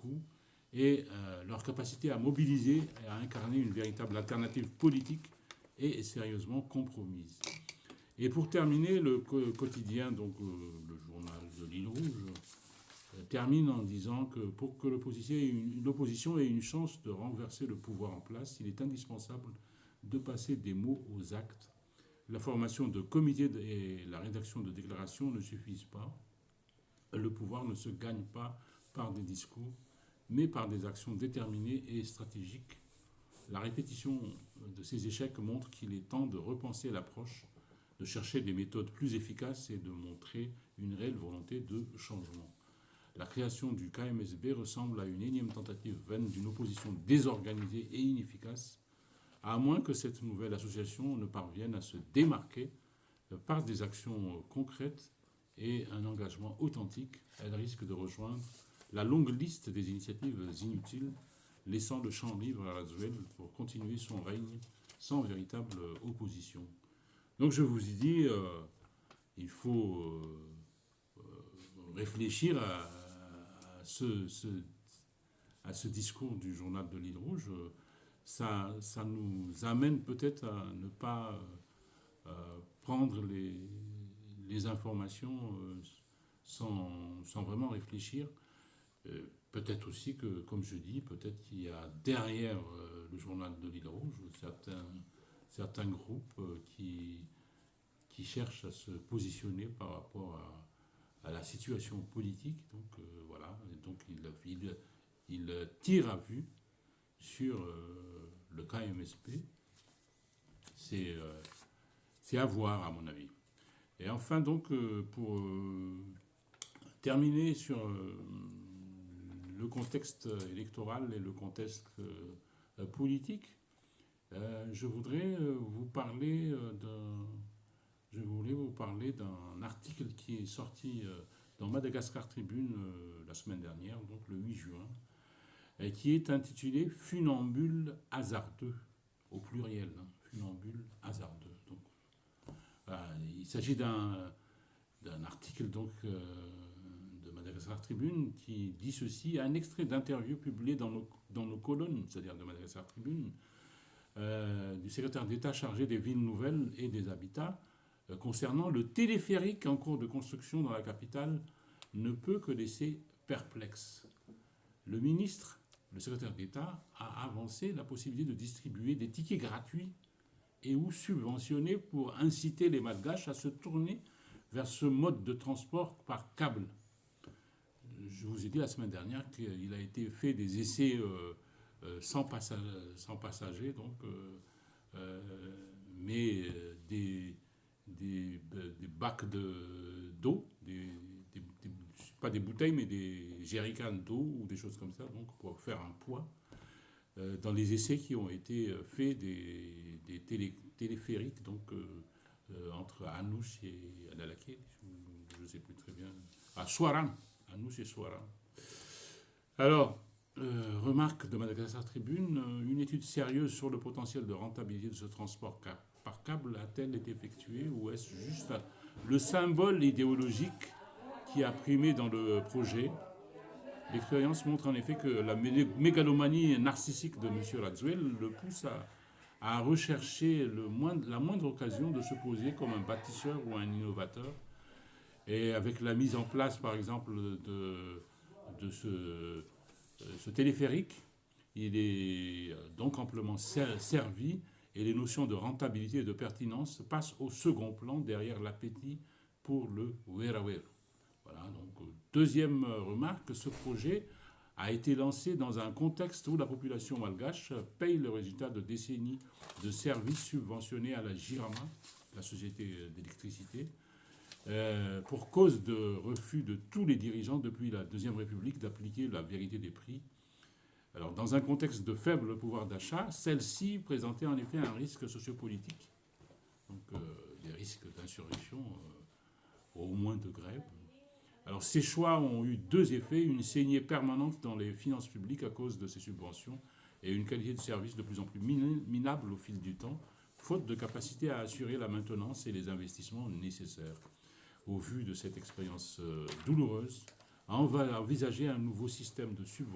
coût et leur capacité à mobiliser et à incarner une véritable alternative politique est sérieusement compromise. Et pour terminer, le quotidien, donc le journal de l'Île Rouge, termine en disant que pour que l'opposition ait une chance de renverser le pouvoir en place, il est indispensable de passer des mots aux actes. La formation de comités et la rédaction de déclarations ne suffisent pas. Le pouvoir ne se gagne pas par des discours, mais par des actions déterminées et stratégiques. La répétition de ces échecs montre qu'il est temps de repenser l'approche, de chercher des méthodes plus efficaces et de montrer une réelle volonté de changement. La création du KMSB ressemble à une énième tentative vaine d'une opposition désorganisée et inefficace, à moins que cette nouvelle association ne parvienne à se démarquer par des actions concrètes et un engagement authentique. Elle risque de rejoindre la longue liste des initiatives inutiles, laissant le champ libre à Lazuel pour continuer son règne sans véritable opposition. Donc je vous ai dit, il faut réfléchir à ce discours du journal de l'Île Rouge. Ça nous amène peut-être à ne pas prendre les informations sans vraiment réfléchir. Peut-être aussi que, comme je dis, peut-être qu'il y a derrière le journal de l'Île Rouge certains groupes qui cherchent à se positionner par rapport à la situation politique. Donc voilà, donc il tire à vue sur le KMSP. C'est à voir, à mon avis. Et enfin, donc, pour terminer sur le contexte électoral et le contexte politique, je voudrais vous parler d'un article qui est sorti dans Madagascar Tribune la semaine dernière, donc le 8 juin, et qui est intitulé Funambule hasardeux, au pluriel, hein, Funambule hasardeux. Donc, il s'agit d'un article donc, de Madagascar Tribune qui dit ceci: un extrait d'interview publié dans nos colonnes, c'est-à-dire de Madagascar Tribune, du secrétaire d'État chargé des villes nouvelles et des habitats, concernant le téléphérique en cours de construction dans la capitale, ne peut que laisser perplexe. Le ministre, le secrétaire d'État, a avancé la possibilité de distribuer des tickets gratuits et ou subventionnés pour inciter les Malgaches à se tourner vers ce mode de transport par câble. Je vous ai dit la semaine dernière qu'il a été fait des essais sans passagers, donc, mais des bacs d'eau, pas des bouteilles, mais des jerrycans d'eau ou des choses comme ça, donc pour faire un poids. Dans les essais qui ont été faits des téléphériques, donc entre Anouch et Adalaké, je ne sais plus très bien, à Souarang, Anouch et Souarang. Alors, remarque de Madagascar Tribune, une étude sérieuse sur le potentiel de rentabilité de ce transport par câble a-t-elle été effectuée, ou est-ce juste le symbole idéologique qui a primé dans le projet? L'expérience montre en effet que la mégalomanie narcissique de M. Lazuel le pousse à rechercher la moindre occasion de se poser comme un bâtisseur ou un innovateur. Et avec la mise en place, par exemple, de ce téléphérique, il est donc amplement servi, et les notions de rentabilité et de pertinence passent au second plan derrière l'appétit pour le wera-wera. Voilà, donc deuxième remarque, ce projet a été lancé dans un contexte où la population malgache paye le résultat de décennies de services subventionnés à la Jirama, la société d'électricité, pour cause de refus de tous les dirigeants depuis la Deuxième République d'appliquer la vérité des prix. Alors, dans un contexte de faible pouvoir d'achat, celle-ci présentait en effet un risque sociopolitique, donc des risques d'insurrection, au moins de grève. Alors, ces choix ont eu deux effets: une saignée permanente dans les finances publiques à cause de ces subventions et une qualité de service de plus en plus minable au fil du temps, faute de capacité à assurer la maintenance et les investissements nécessaires. Au vu de cette expérience douloureuse, à envisager un nouveau système de subventions